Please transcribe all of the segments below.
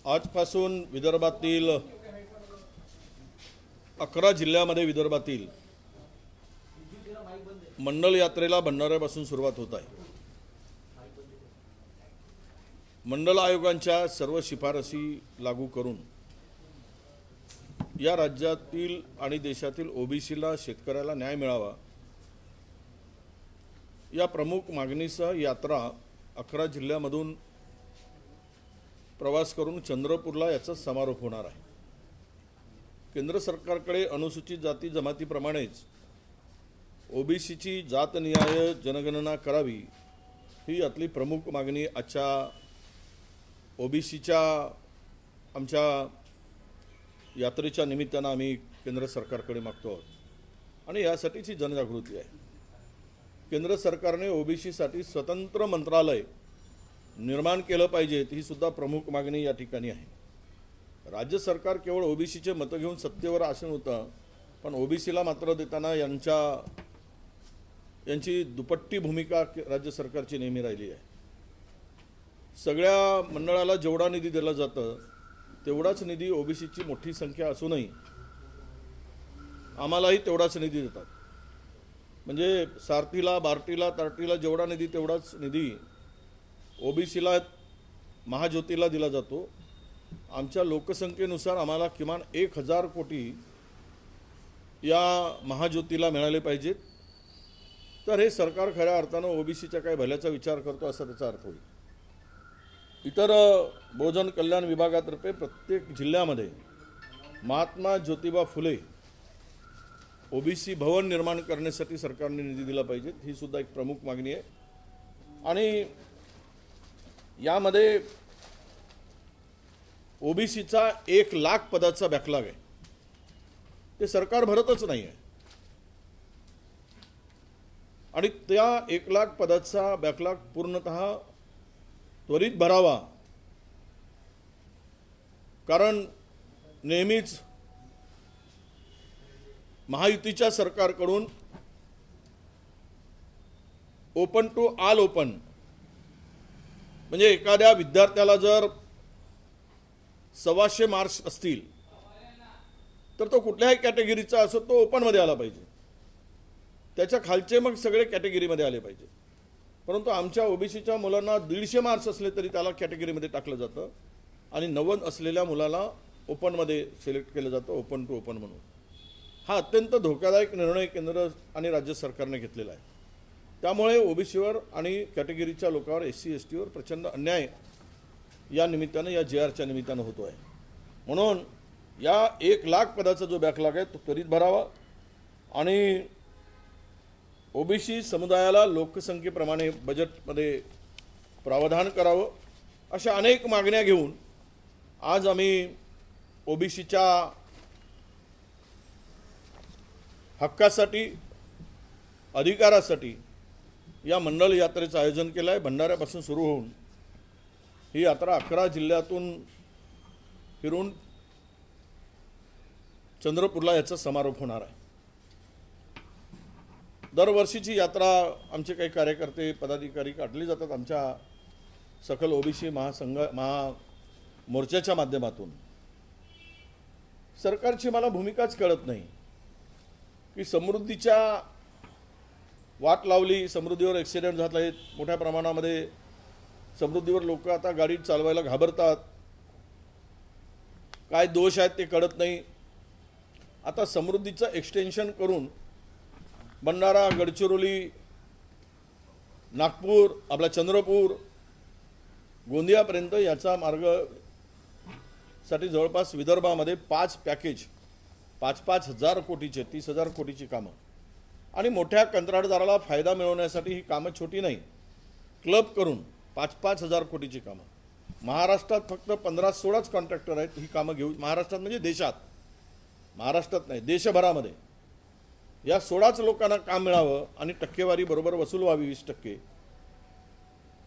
आजपासून विदर्भातील 11 जिल्ह्यामध्ये विदर्भातील मंडल यात्रेला भंडाऱ्यापासून सुरुवात होत आहे। मंडल आयोगांच्या सर्व शिफारसी लागू करून या राज्यातील आणि देशातील ओबीसीला शेतकऱ्याला न्याय मिळावा या प्रमुख मागणीसह यात्रा 11 जिल्ह्यामधून प्रवास करून चंद्रपूरला याचा समारोप होणार आहे। केंद्र सरकारकडे अनुसूचित जाती जमातीप्रमाणेच ओबीसीची जातनिहाय जनगणना करावी ही यातली प्रमुख मागणी आजच्या ओबीसीच्या आमच्या यात्रेच्या निमित्तानं आम्ही केंद्र सरकारकडे मागतो आहोत आणि यासाठीची जनजागृती आहे। केंद्र सरकारने ओबीसीसाठी स्वतंत्र मंत्रालय निर्माण केलं पाहिजे ही सुद्धा प्रमुख मागणी या ठिकाणी आहे। राज्य सरकार केवळ ओबीसीचे मतं घेऊन सत्तेवर आसीन होतं, पण ओबीसीला मात्र देताना यांची दुपट्टी भूमिका राज्य सरकारची नेहमी राहिली आहे। सगळ्या मंडळाला जेवढा निधी दिला जातं तेवढाच निधी ओबीसीची मोठी संख्या असूनही आम्हालाही तेवढाच निधी देतात। म्हणजे सारथीला बार्टीला तार्टीला जेवढा निधी तेवढाच निधी ओबीसीला महाज्योतीला दिला जातो। आमच्या लोकसंख्येनुसार आम्हाला किमान 1000 कोटी या महाज्योतीला मिळाले पाहिजेत, तर हे सरकार खऱ्या अर्थानं ओबीसीच्या काय भल्याचा विचार करतो असा त्याचा अर्थ होईल। इतर बहुजन कल्याण विभागातर्फे प्रत्येक जिल्ह्यामध्ये महात्मा ज्योतिबा फुले ओबीसी भवन निर्माण करण्यासाठी सरकारने निधी दिला पाहिजे ही सुद्धा एक प्रमुख मागणी आहे। आणि यामध्ये ओबीसीचा 1,00,000 पदाचा बॅकलॉग आहे, ते सरकार भरतच नाही आहे आणि त्या 1,00,000 पदाचा बॅकलॉग पूर्णतः त्वरित भरावा, कारण नेहमीच महायुतीच्या सरकारकडून ओपन टू ऑल ओपन म्हणजे एखाद्या विद्यार्थ्याला जर 125 मार्क्स असतील तर तो कुठल्याही कॅटेगरीचा असो तो ओपनमध्ये आला पाहिजे, त्याच्या खालचे मग सगळे कॅटेगरीमध्ये आले पाहिजे। परंतु आमच्या ओबीसीच्या मुलांना 150 मार्क्स असले तरी त्याला कॅटेगरीमध्ये टाकलं जातं आणि 90 असलेल्या मुलाला ओपनमध्ये सिलेक्ट केलं जातं, ओपन टू ओपन म्हणून। हा अत्यंत धोकादायक निर्णय केंद्र आणि राज्य सरकारने घेतलेला आहे। त्यामुळे ओबीसीवर आणि कॅटेगरीच्या लोकांवर SC STवर प्रचंड अन्याय या निमित्तानं या JRच्या निमित्तानं होतो आहे। म्हणून या 1,00,000 पदाचा जो बॅकलॉग आहे तो त्वरित भरावा आणि ओबीसी समुदायाला लोकसंख्येप्रमाणे बजेटमध्ये प्रावधान करावं अशा अनेक मागण्या घेऊन आज आम्ही ओबीसीच्या हक्कासाठी अधिकारासाठी या मंडल यात्रेचं आयोजन केलं आहे। भंडाऱ्यापासून सुरू होऊन ही यात्रा 11 जिल्ह्यातून फिरून चंद्रपूरला याचा समारोप होणार आहे। दरवर्षीची यात्रा आमचे काही कार्यकर्ते पदाधिकारी काढले जातात आमच्या सकल ओबीसी महामोर्चाच्या माध्यमातून। सरकारची मला भूमिकाच कळत नाही की समृद्धीच्या वाट लावली, समृद्धीवर ॲक्सिडेंट झाले मोठ्या प्रमाणामध्ये, समृद्धीवर लोक आता गाडी चालवायला घाबरतात, काय दोष आहेत ते कळत नाही। आता समृद्धीचं एक्सटेन्शन करून भंडारा, गडचिरोली, नागपूर, आपला चंद्रपूर, गोंदियापर्यंत याचा मार्ग साठी जवळपास विदर्भामध्ये 5 पॅकेज 5-5 हजार कोटीचे 30,000 कोटीची कामं आणि मोठ्या कंत्राटदाराला फायदा मिळवण्यासाठी ही कामं छोटी नाही, क्लब करून 5-5 हजार कोटीची कामं। महाराष्ट्रात फक्त 15-16च कॉन्ट्रॅक्टर आहेत ही कामं घेऊ, महाराष्ट्रात म्हणजे देशात, महाराष्ट्रात नाही देशभरामध्ये या 16च लोकांना काम मिळावं आणि टक्केवारी बरोबर वसूल व्हावी 20%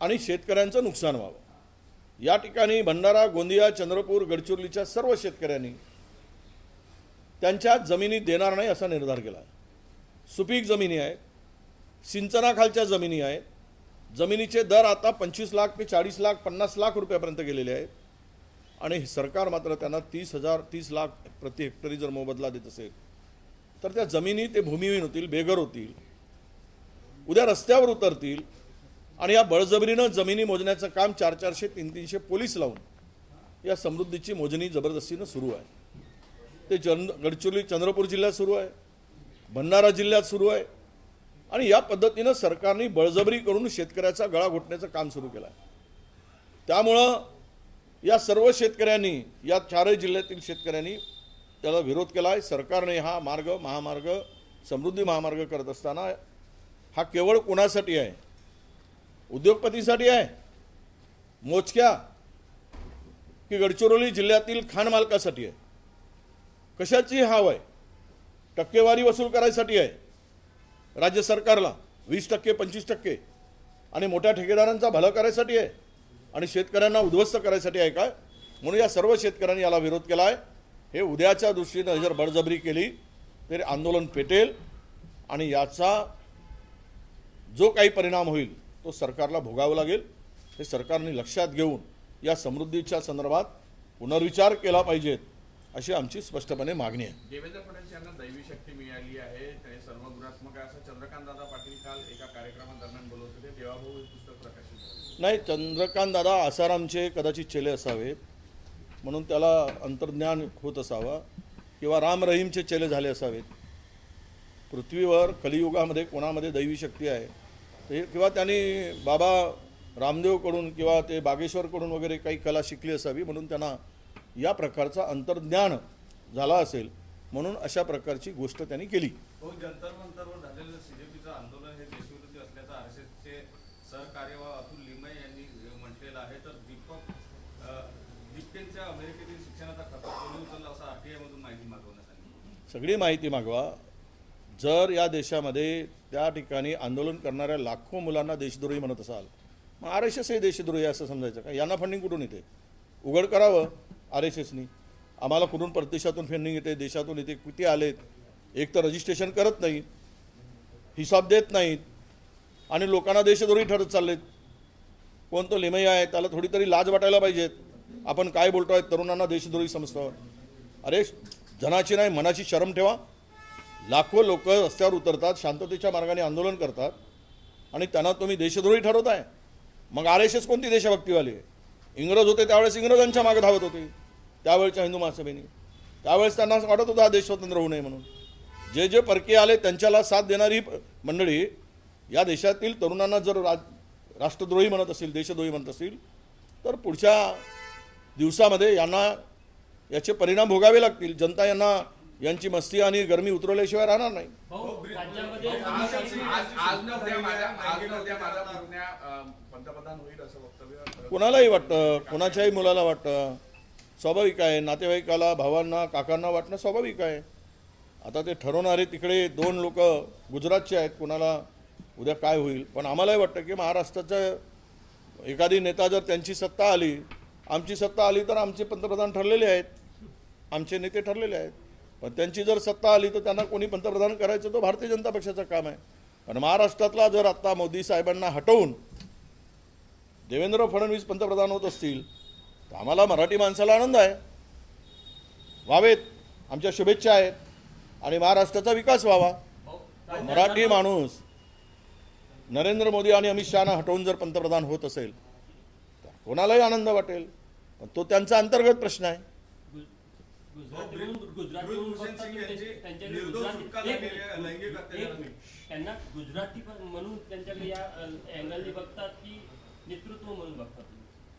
आणि शेतकऱ्यांचं नुकसान व्हावं। या ठिकाणी भंडारा, गोंदिया, चंद्रपूर, गडचिरोलीच्या सर्व शेतकऱ्यांनी त्यांच्या जमिनी देणार नाही असा निर्धार केला आहे। सुपीक जमिनी आहेत, सिंचनाखालच्या जमिनी आहेत, जमिनीचे दर आता 25 लाख ते 40 लाख 50 लाख रुपयापर्यंत गेलेले आहेत आणि सरकार मात्र त्यांना 30 लाख प्रति हेक्टरी जर मोबदला देत असेल तर त्या जमिनी ते भूमिहीन होतील, बेघर होतील, उद्या रस्त्यावर उतरतील आणि या बळजबरीनं जमिनी मोजण्याचं काम 400 300 पोलीस लावून या समृद्धीची मोजणी जबरदस्तीनं सुरू आहे. ते गडचिरोली चंद्रपूर जिल्ह्यात सुरू आहे, भंडारा जिल्ह्यात सुरू आहे आणि या पद्धतीनं सरकारने बळजबरी करून शेतकऱ्याचा गळा घोटण्याचं काम सुरू केलं आहे. त्यामुळं या सर्व शेतकऱ्यांनी, या 4 जिल्ह्यातील शेतकऱ्यांनी त्याला विरोध केला आहे. सरकारने हा महामार्ग समृद्धी महामार्ग करत असताना हा केवळ कोणासाठी आहे? उद्योगपतींसाठी आहे मोजक्या की गडचिरोली जिल्ह्यातील खाण मालकासाठी आहे? कशाची हाव आहे? टक्केवारी वसूल करायसाठी आहे राज्य सरकारला 20% 25% आणि मोठ्या ठेकेदारांचा भलं करायसाठी आहे आणि शेतकऱ्यांना उद्ध्वस्त करायसाठी आहे काय? म्हणून या सर्व शेतकऱ्यांनी याला विरोध केला आहे. हे उद्याच्या दृष्टीनं जर बळजबरी केली तर आंदोलन पेटेल आणि याचा जो काही परिणाम होईल तो सरकारला भोगावा लागेल. हे सरकारने लक्षात घेऊन या समृद्धीच्या संदर्भात पुनर्विचार केला पाहिजेत अशी आमची स्पष्टपणे मागणी आहे. देवेंद्र फडणवीस यांना दैवी शक्ती मिळाली आहे, ते सर्व गुणात्मक आहे असं चंद्रकांत दादा पाटील काल एका कार्यक्रमादरम्यान बोलत होते. देवाभाऊ हे पुस्तक प्रकाशित झालं. नाही, चंद्रकांत दादा आसारामचे कदाचित चेले असावेत म्हणून त्याला अंतर्ज्ञान होत असावा किंवा राम रहीमचे चेले झाले असावेत. पृथ्वीवर कलियुगामध्ये कोणामध्ये दैवी शक्ती आहे ते किंवा त्यांनी बाबा रामदेवकडून किंवा ते बागेश्वरकडून वगैरे काही कला शिकली असावी म्हणून त्यांना या प्रकारचा अंतर्ज्ञान झाला असेल म्हणून अशा प्रकारची गोष्ट त्यांनी केली. जंतर मंतरवर झालेलं CJPचं आंदोलन हे देशविरोधी असल्याचं RSSचे सहकार्यवाह अतुल लिमये यांनी म्हटलेलं आहे. तर दीप्तेंच्या अमेरिकेतील शिक्षणाचा खर्च कोणी उचलला असं RTI मधून माहिती मागवण्यात आली. सगळी माहिती मागवा. जर या देशामध्ये त्या ठिकाणी आंदोलन करणाऱ्या लाखो मुलांना देशद्रोही म्हणत असाल मग RSS हे देशद्रोही असं समजायचं का? यांना फंडिंग कुठून येते? उघड करावं RSSनी. आम्हाला कुठून परदेशातून फंडिंग येते, देशातून येते, किती आलेत? एक तर रजिस्ट्रेशन करत नाहीत, हिसाब देत नाहीत आणि लोकांना देशद्रोही ठरत चाललेत. कोण तो लिमये आहे त्याला थोडी तरी लाज वाटायला पाहिजेत. आपण काय बोलतो आहे, तरुणांना देशद्रोही समजतो. अरे जनाची नाही मनाची शरम ठेवा. लाखो लोक रस्त्यावर उतरतात, शांततेच्या मार्गाने आंदोलन करतात आणि त्यांना तुम्ही देशद्रोही ठरवताय. मग RSS कोणती देशभक्तीवाली आहे? इंग्रज होते त्यावेळेस इंग्रजांच्या मागे धावत होते त्यावेळच्या हिंदू महासभेने. त्यावेळेस त्यांना वाटत होतं हा देश स्वतंत्र होऊ नये म्हणून. जे जे परकीय आले त्यांच्याला साथ देणारी मंडळी या देशातील तरुणांना जर राष्ट्रद्रोही म्हणत असेल, देशद्रोही म्हणत असेल तर पुढच्या दिवसामध्ये यांना याचे परिणाम भोगावे लागतील. जनता यांची मस्ती आणि गरमी उतरवल्याशिवाय राहणार नाही. पंतप्रधान होईल असं वक्तव्य कोणालाही वाटतं, कोणाच्याही मुलाला वाटतं, स्वाभाविक आहे. नातेवाईकाला, भावांना, काकांना वाटणं स्वाभाविक आहे. आता ते ठरवणारे तिकडे 2 लोक गुजरातचे आहेत, कोणाला उद्या काय होईल. पण आम्हालाही वाटतं की महाराष्ट्राचा एखादी नेता जर त्यांची सत्ता आली, आमची सत्ता आली तर आमचे पंतप्रधान ठरलेले आहेत, आमचे नेते ठरलेले आहेत. पण त्यांची जर सत्ता आली तर त्यांना कोणी पंतप्रधान करायचं तो भारतीय जनता पक्षाचं काम आहे. आणि महाराष्ट्रातला जर आत्ता मोदी साहेबांना हटवून देवेंद्र फडणवीस पंतप्रधान होत असतील तर आम्हाला मराठी माणसाला आनंद आहे. व्हावेत, आमच्या शुभेच्छा आहेत आणि महाराष्ट्राचा विकास व्हावा. मराठी माणूस नरेंद्र मोदी आणि अमित शहाना हटवून जर पंतप्रधान होत असेल तर कोणालाही आनंद वाटेल. पण तो त्यांचा अंतर्गत प्रश्न आहे. त्यांना गुजराती म्हणून त्यांच्याकडे या अँगलने बघतात की नेतृत्व म्हणून बघतात?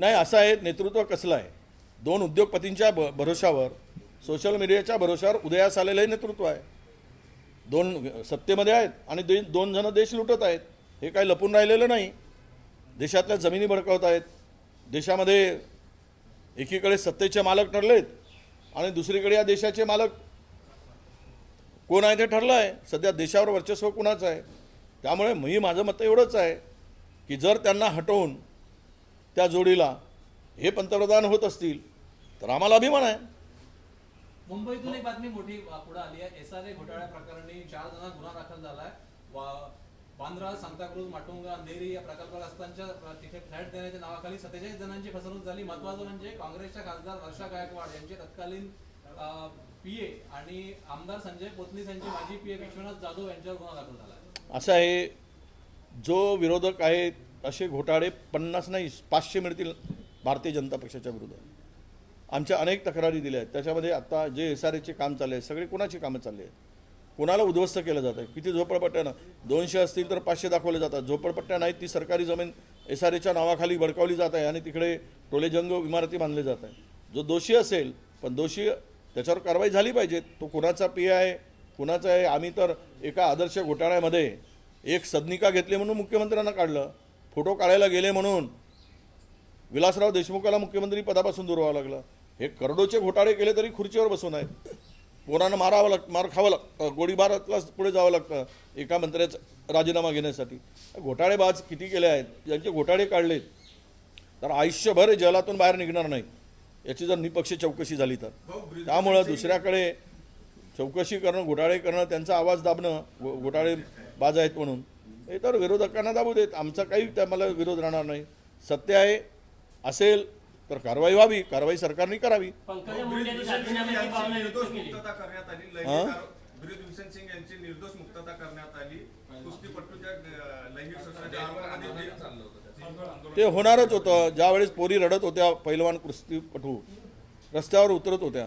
नाही, असं आहे. नेतृत्व कसलं आहे? 2 उद्योगपतींच्या भरोशावर, सोशल मीडियाच्या भरोशावर उदयास आलेलं हे नेतृत्व आहे. 2 सत्तेमध्ये आहेत आणि 2 जण देश लुटत आहेत. हे काही लपून राहिलेलं नाही. देशातल्या जमिनी भडकवत आहेत. देशामध्ये एकीकडे सत्तेचे मालक ठरलेत आणि दुसरीकडे या देशाचे मालक कोण आहे ते ठरलं आहे. सध्या देशावर वर्चस्व कुणाचं आहे? त्यामुळे माझं मत एवढंच आहे की जर त्यांना हटवून त्या जोडीला हे पंतप्रधान होत असतील तर आम्हाला अभिमान आहे. मुंबईतून एक बातमी मोठी पुढे आली आहे. SRA घोटाळ्या प्रकरणी 4 जणांना गुन्हा दाखल झालाय. बांद्रा, सांताक्रूज, माटुंगा, अंधेरी या प्रकल्पग्रस्तांच्या तिथे फ्लॅट देण्याच्या नावाखाली 47 जणांची फसवणूक झाली. महत्त्वाचं म्हणजे काँग्रेसच्या खासदार वर्षा गायकवाड यांचे तत्कालीन पीए आणि आमदार संजय पोतनीस यांचे माजी पीए विश्वनाथ जाधव यांच्यावर गुन्हा दाखल झाला. असं आहे, जो विरोधक आहेत असे घोटाळे 50 नाही 500 मिळतील भारतीय जनता पक्षाच्या विरोधात. आमच्या अनेक तक्रारी दिल्या आहेत. त्याच्यामध्ये आता जे SRAचे काम चालले आहे सगळे कोणाची कामं चालली आहेत, कोणाला उद्ध्वस्त केलं जातं आहे. किती झोपडपट्ट्यानं 200 असतील तर 500 दाखवले जातात. झोपडपट्ट्या नाहीत ती सरकारी जमीन SRAच्या नावाखाली बळकावली जात आहे आणि तिकडे टोलेजंग इमारती बांधले जात आहे. जो दोषी असेल, पण दोषी त्याच्यावर कारवाई झाली पाहिजे. तो कुणाचा पीए आहे, कुणाचा आहे. आम्ही तर एका आदर्श घोटाळ्यामध्ये एक सदनिका घेतली म्हणून मुख्यमंत्र्यांना काढलं, फोटो काढायला गेले म्हणून विलासराव देशमुखाला मुख्यमंत्री पदापासून दूर व्हावं लागलं. हे करोडोचे घोटाळे केले तरी खुर्चीवर बसून आहेत. पोरांना मार खावं लागतं, गोळीबारातला पुढे जावं लागतं एका मंत्र्याचा राजीनामा घेण्यासाठी. घोटाळेबाज किती केले आहेत, ज्यांचे घोटाळे काढलेत तर आयुष्यभर जेलातून बाहेर निघणार नाही याची जर निपक्ष चौकशी झाली तर. त्यामुळं दुसऱ्याकडे चौकशी करणं, घोटाळे करणं, त्यांचा आवाज दाबणं, घोटाळे बाज आहेत म्हणून, हे तर विरोधकांना दाबू देत. आमचा काही त्याला विरोध राहणार नाही. सत्य आहे असेल तर कारवाई व्हावी, कारवाई सरकारने करावी. पंकजा मुंडेंनी राजीनाम्याची भावना व्यक्त निर्दोष केली. मुक्तता करण्यात आली. हां? ब्रिजभूषण सिंग यांची निर्दोष मुक्तता करण्यात आली. कुस्तीपटूच्या लैंगिक शोषणाच्या आरोपामध्ये ते होणारच होतं. ज्यावेळेस पोरी रडत होत्या, पैलवान कुस्तीपटू रस्त्यावर उतरत होत्या,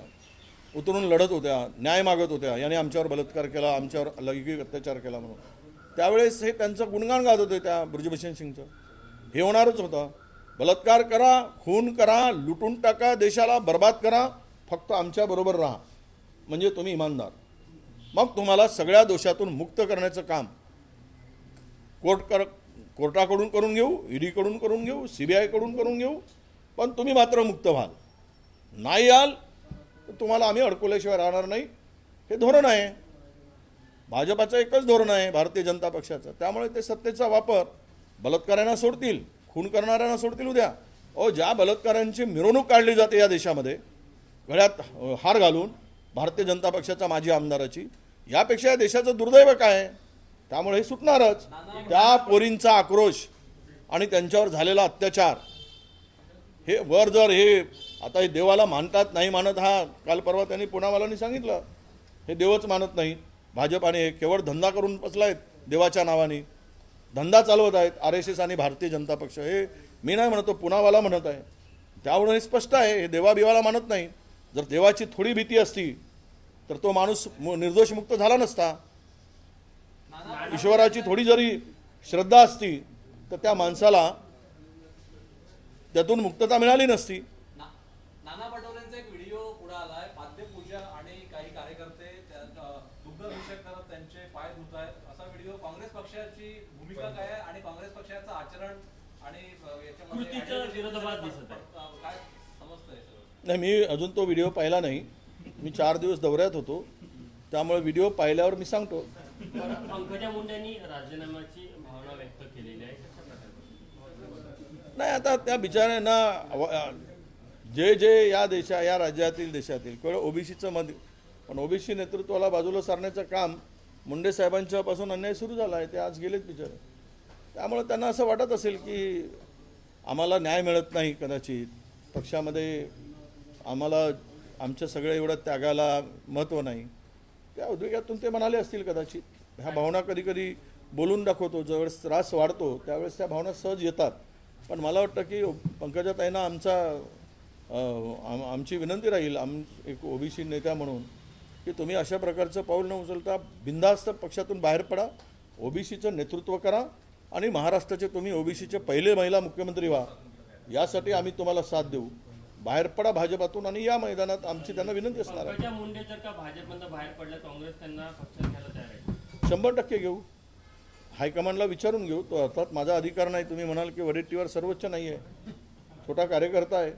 उतरून लढत होत्या, न्याय मागत होत्या, याने आमच्यावर बलात्कार केला, आमच्यावर लैंगिक अत्याचार केला म्हणून, त्यावेळेस हे त्यांचं गुणगान गात होते त्या ब्रिजभूषण सिंगचं. हे होणारच होतं. बलात्कार करा, खून करा, लुटून टाका, देशाला बर्बाद करा, फक्त आमच्याबरोबर राहा म्हणजे तुम्ही इमानदार. मग तुम्हाला सगळ्या दोषातून मुक्त करण्याचं काम कोर्टाकडून करून घेऊ, ईडीकडून करून घेऊ, CBI कडून करून घेऊ, पण तुम्ही मात्र मुक्त व्हाल. नाही याल तर तुम्हाला आम्ही अडकवल्याशिवाय राहणार नाही. हे धोरण आहे. भाजपाचं एकच धोरण आहे भारतीय जनता पक्षाचं. त्यामुळे ते सत्तेचा वापर बलात्कारांना सोडतील, खून करणाऱ्यांना सोडतील उद्या. ज्या बलात्कारांची मिरवणूक काढली जाते या देशामध्ये गळ्यात हार घालून भारतीय जनता पक्षाच्या माजी आमदाराची, यापेक्षा या देशाचं दुर्दैव काय आहे. त्यामुळे हे सुटणारच. त्या पोरींचा आक्रोश आणि त्यांच्यावर झालेला अत्याचार, हे वर जर हे आता हे देवाला मानतात नाही मानत, हा काल परवा त्यांनी पुनावालांनी सांगितलं, हे देवच मानत नाहीत. भाजपाने केवळ धंदा करून बसलायत, देवाच्या नावाने धंदा चालवत आहेत RSS आणि भारतीय जनता पक्ष. हे मी नाही म्हणतो, पुनावाला म्हणत आहे. त्यामुळे हे स्पष्ट आहे, हे देवाबिवाला मानत नाही. जर देवाची थोडी भीती असती तर तो माणूस निर्दोष मुक्त झाला नसता. ईश्वराची थोडी जरी श्रद्धा असती तर त्या माणसाला त्यातून मुक्तता मिळाली नसती. नाना पटोलेंचा एक व्हिडिओ पुढे आलाय. पाद्यपूजा आणि काही कार्यकर्ते त्यात दुग्धाभिषेक करत त्यांचे पाय धुत आहेत, असा व्हिडिओ. काँग्रेस पक्षाची भूमिका काय आहे आणि काँग्रेस पक्षाचं आचरण आणि याच्यामध्ये कृतीच्या विरोधाभास दिसत आहे. काय समजतंय सगळं? नाही, मी अजून तो व्हिडिओ पाहिला नाही. मी 4 दिवस दौऱ्यात होतो, त्यामुळे व्हिडिओ पाहिल्यावर मी सांगतो. पंकजा मुंडेंनी राजीनाम्याची भावना व्यक्त केलेली आहे. कशा प्रकारे? नाही, आता त्या बिचाऱ्यांना जे या राज्यातील देशातील केवळ OBCचं मत, पण OBC नेतृत्वाला बाजूला सारण्याचं काम मुंडे साहेबांच्यापासून अन्याय सुरू झाला आहे. ते आज गेलेत बिचारे. त्यामुळे त्यांना असं वाटत असेल की आम्हाला न्याय मिळत नाही, कदाचित पक्षामध्ये आम्हाला आमच्या सगळ्या एवढ्या त्यागाला महत्त्व नाही. त्या उद्वेगातून ते म्हणाले असतील कदाचित. ह्या भावना कधी कधी बोलून दाखवतो, ज्यावेळेस त्रास वाढतो त्यावेळेस त्या भावना सहज येतात. पण मला वाटतं की पंकजाताईंना आमची विनंती राहील, एक OBC नेत्या म्हणून, की तुम्ही अशा प्रकारचं पाऊल न उचलता बिनधास्त पक्षातून बाहेर पडा, OBCचं नेतृत्व करा आणि महाराष्ट्राचे तुम्ही OBCचे पहिले महिला मुख्यमंत्री व्हा. यासाठी आम्ही तुम्हाला साथ देऊ. बाहेर पडा भाजपातून आणि या मैदानात आमची त्यांना विनंती असणार आहे. पंकजा मुंडे जर का भाजपमधून बाहेर पडलं, काँग्रेस त्यांना पक्षात घ्यायला तयार आहे? 100% घेऊ. हायकमांडला विचारून घेऊ. तो अर्थात माझा अधिकार नाही. तुम्ही म्हणाल की वडेट्टीवार सर्वोच्च नाही आहे, छोटा कार्यकर्ता आहे,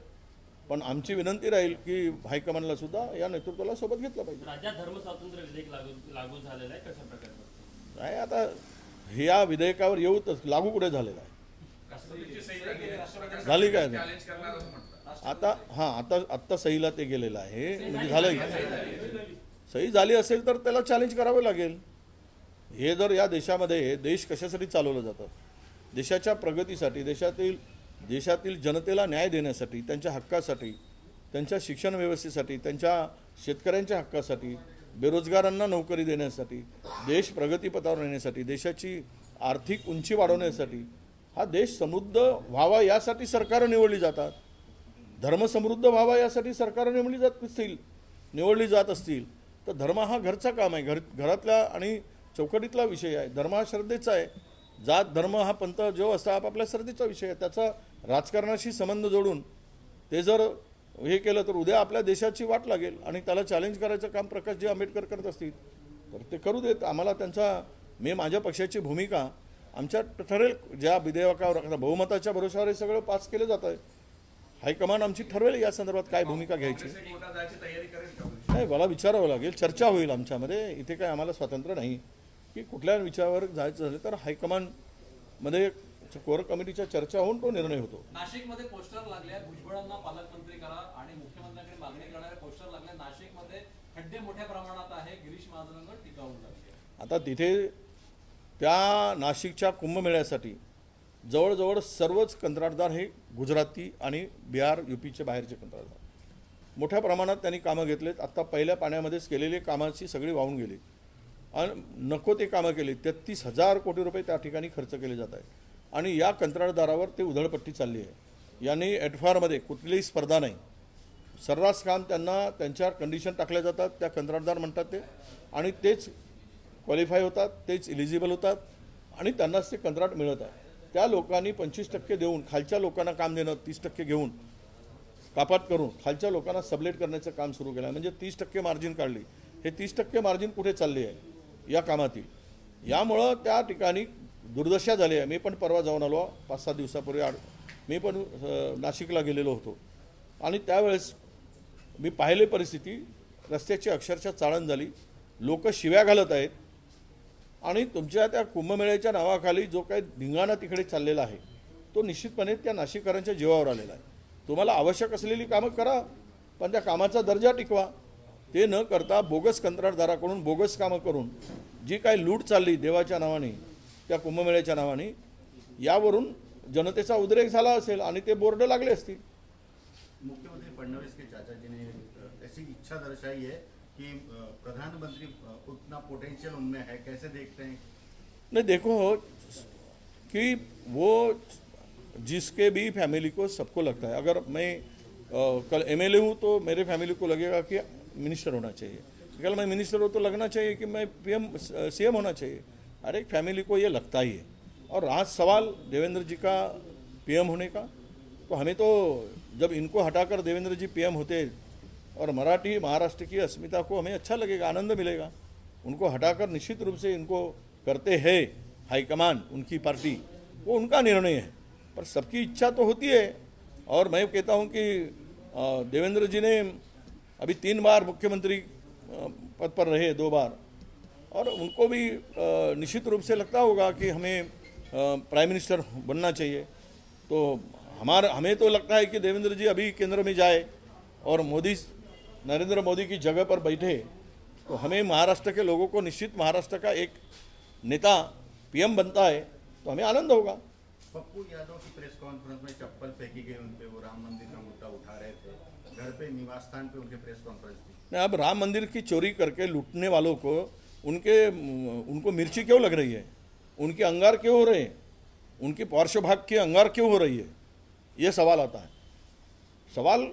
पण आमची विनंती राहील की हायकमांडला सुद्धा या नेतृत्वाला सोबत घेतलं पाहिजे. राज्यात धर्मस्वातंत्र्य विधेयक लागू झालेलं आहे, कशा प्रकारे? नाही, आता हे या विधेयकावर येऊ तर लागू कुठे झालेला आहे? राष्ट्रपतीची सही झाली काय? चॅलेंज करणार असं म्हटलं. आता सहीला ते गेलेलं आहे. म्हणजे झालं, सही झाली असेल तर त्याला चॅलेंज करावं लागेल. हे जर या देशामध्ये देश कशासाठी चालवलं जातं, देशाच्या प्रगतीसाठी, देशातील जनतेला न्याय देण्यासाठी, त्यांच्या हक्कासाठी, त्यांच्या शिक्षण व्यवस्थेसाठी, त्यांच्या शेतकऱ्यांच्या हक्कासाठी, बेरोजगारांना नोकरी देण्यासाठी, देश प्रगतीपथावर नेण्यासाठी, देशाची आर्थिक उंची वाढवण्यासाठी, हा देश समृद्ध व्हावा यासाठी सरकारं निवडली जातात. धर्म समृद्ध व्हावा यासाठी सरकारं निवडली जात असतील तर धर्म हा घरचा काम आहे, घरातला आणि चौकटीतला विषय आहे. धर्म हा श्रद्धेचा आहे. जात धर्म हा पंथ जो असता आपापल्या श्रद्धेचा विषय आहे. त्याचा राजकारणाशी संबंध जोडून ते जर हे केलं तर उद्या आपल्या देशाची वाट लागेल आणि त्याला चॅलेंज करायचं काम प्रकाशजी आंबेडकर करत असतील तर ते करू देत. आम्हाला माझ्या पक्षाची भूमिका आमच्या ठरेल. ज्या विधेयकावर आता बहुमताच्या भरोशावर हे सगळं पास केलं जात आहे. हायकमांड आमची ठरवेल या संदर्भात काय भूमिका घ्यायची. काँग्रेस कोर्टात जायची तयारी करेल का? नाही, मला विचारावं लागेल, चर्चा होईल आमच्यामध्ये. इथे काय आम्हाला स्वातंत्र्य नाही की कुठल्या विषयावर जायचं झालं तर हायकमांडमध्ये कोर कमिटीच्या चर्चा होऊन तो निर्णय होतो. नाशिकमध्ये पोस्टर लागले, भुजबळांना पालकमंत्री करा आणि मुख्यमंत्र्यांकडे मागणी करणारे पोस्टर लागले. नाशिकमध्ये खड्डे मोठ्या प्रमाणात आहे. गिरीश महाजनांवर टीका होऊ लागली. आता तिथे त्या नाशिकच्या कुंभमेळ्यासाठी जवळजवळ सर्वच कंत्राटदार हे गुजराती आणि बिहार UPचे बाहेरचे कंत्राटदार मोठ्या प्रमाणात त्यांनी कामं घेतलेत. आत्ता पहिल्या पाण्यामध्येच केलेली कामाची सगळी वाहून गेली आणि नको ते कामं केली. 33,000 कोटी रुपये त्या ठिकाणी खर्च केले जात आहे आणि या कंत्राटदारावर ते उधळपट्टी चालली आहे. यांनी एडफारमध्ये कुठलीही स्पर्धा नाही, सर्रास काम त्यांना त्यांच्या कंडिशन टाकल्या जातात. त्या कंत्राटदार म्हणतात ते आणि तेच क्वालिफाय होतात, तेच इलिजिबल होतात आणि त्यांनाच ते कंत्राट मिळत आहे. त्या लोकांनी 25% देऊन खालच्या लोकांना काम देणं, 30% घेऊन कापात करून खालच्या लोकांना सबलेट करण्याचं काम सुरू केलं आहे. म्हणजे 30% मार्जिन काढली. हे 30% मार्जिन कुठे चालले आहे या कामातील. यामुळं त्या ठिकाणी दुर्दशा झाली आहे. मी पण परवा जाऊन आलो, 5-7 दिवसापूर्वी मी पण नाशिकला गेलेलो होतो आणि त्यावेळेस मी पाहिले परिस्थिती. रस्त्याची अक्षरशः चाळण झाली, लोक शिव्या घालत आहेत आणि तुमच्या त्या कुंभमेळ्याच्या नावाखाली जो काही धिंगाणा तिकडे चाललेला आहे तो निश्चितपणे त्या नाशिककरांच्या जीवावर आलेला आहे. तुम्हाला आवश्यक असलेली कामं करा पण त्या कामाचा दर्जा टिकवा. ते न करता बोगस कंत्राटदाराकडून बोगस कामं करून जी काही लूट चालली देवाच्या नावाने, त्या कुंभमेळ्याच्या नावाने, यावरून जनतेचा उद्रेक झाला असेल आणि ते बोर्ड लागले असतील. मुख्यमंत्री फडणवीस के चाचा जी ने ऐसी इच्छा दर्शाई है कि प्रधानमंत्री उतना पोटेंशियल उनमें है, कैसे देखते हैं? नहीं, देखो कि वो जिसके भी फैमिली को सबको लगता है, अगर मैं कल MLA हूँ तो मेरे फैमिली को लगेगा कि मिनिस्टर होना चाहिए, कल मैं मिनिस्टर हूँ तो लगना चाहिए कि मैं CM होना चाहिए. हर एक फैमिली को ये लगता ही है. और रहा सवाल देवेंद्र जी का PM होने का, तो हमें तो जब इनको हटाकर देवेंद्र जी PM होते और मराठी महाराष्ट्र की अस्मिता को हमें अच्छा लगेगा, आनंद मिलेगा. उनको हटाकर निश्चित रूप से इनको करते हैं हाईकमान, उनकी पार्टी, वो उनका निर्णय है. पर सबकी इच्छा तो होती है. और मैं कहता हूँ कि देवेंद्र जी ने अभी 3 बार मुख्यमंत्री पद पर रहे, 2 बार, और उनको भी निश्चित रूप से लगता होगा कि हमें प्राइम मिनिस्टर बनना चाहिए. तो हमें तो लगता है कि देवेंद्र जी अभी केंद्र में जाए और नरेंद्र मोदी की जगह पर बैठे तो हमें महाराष्ट्र के लोगों को निश्चित महाराष्ट्र का एक नेता PM बनता है तो हमें आनंद होगा. पप्पू यादव की प्रेस कॉन्फ्रेंस में चप्पल फेंकी गई उन पे, वो राम मंदिर का मुद्दा उठा रहे थे, घर पे निवास स्थान पे उनके प्रेस कॉन्फ्रेंस थी. अब राम मंदिर की चोरी करके लूटने वालों को उनको मिर्ची क्यों लग रही है, उनके अंगार क्यों हो रहे हैं, उनकी पार्श्वभाग की अंगार क्यों हो रही है, ये सवाल आता है. सवाल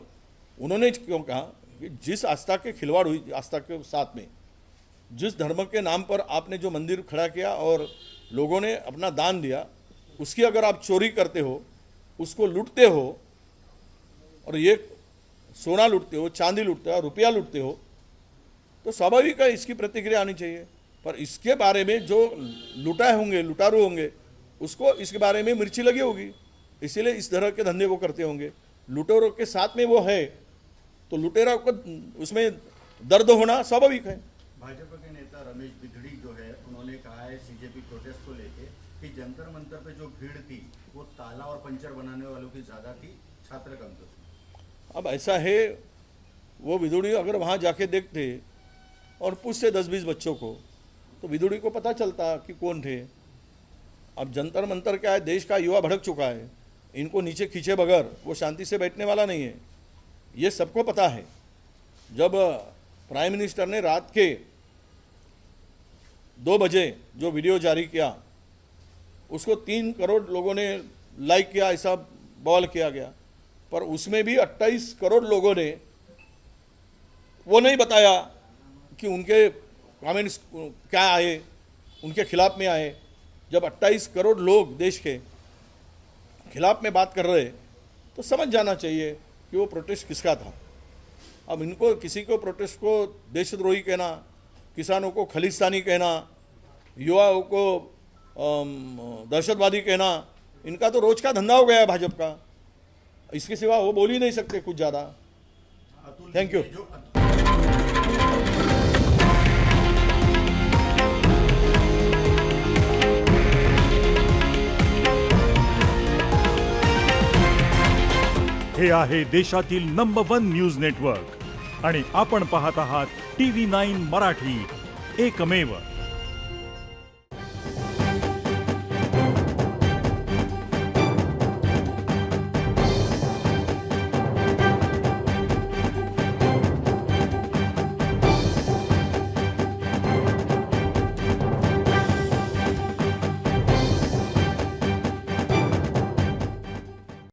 उन्होंने क्यों कहा कि जिस आस्था के खिलवाड़ हुई, आस्था के साथ में जिस धर्म के नाम पर आपने जो मंदिर खड़ा किया और लोगों ने अपना दान दिया, उसकी अगर आप चोरी करते हो, उसको लूटते हो और ये सोना लूटते हो, चांदी लूटते हो, रुपया लूटते हो, तो स्वाभाविक है इसकी प्रतिक्रिया आनी चाहिए. पर इसके बारे में जो लुटाए होंगे, लुटारू होंगे, उसको इसके बारे में मिर्ची लगी होगी, इसीलिए इस तरह के धंधे वो करते होंगे. लुटेरों के साथ में वो है तो लुटेरा को उसमें दर्द होना स्वाभाविक है. भाजपा के नेता रमेश बिधड़ी जो है उन्होंने कहा है CJP प्रोटेस्ट को लेके कि जंतर मंतर पे जो भीड़ थी वो ताला और पंचर बनाने वालों की ज़्यादा थी, छात्र कम थे. अब ऐसा है, वो विदुड़ी अगर वहाँ जाके देखते और पूछते 10-20 बच्चों को तो विदुड़ी को पता चलता कि कौन थे। अब जंतर मंतर क्या है, देश का युवा भड़क चुका है, इनको नीचे खींचे बगैर वो शांति से बैठने वाला नहीं है, ये सबको पता है। जब प्राइम मिनिस्टर ने रात के 2 बजे जो वीडियो जारी किया उसको 3 करोड़ लोगों ने लाइक किया, ऐसा बवाल किया गया, पर उसमें भी 28 करोड़ लोगों ने वो नहीं बताया कि उनके कमेंट्स क्या आए, उनके खिलाफ में आए। जब 28 करोड़ लोग देश के खिलाफ में बात कर रहे तो समझ जाना चाहिए कि वो प्रोटेस्ट किसका था। अब इनको किसी को प्रोटेस्ट को देशद्रोही कहना, किसानों को खलिस्तानी कहना, युवाओं को दहशतवादी कहना, इनका तो रोज का धंधा हो गया है भाजपा का। इसके सिवा वो बोल ही नहीं सकते कुछ ज़्यादा। Atul, thank you. ये जो हे आहे देशातील नंबर 1 न्यूज नेटवर्क आणि आपण पाहत आहात TV9 मराठी, एकमेव.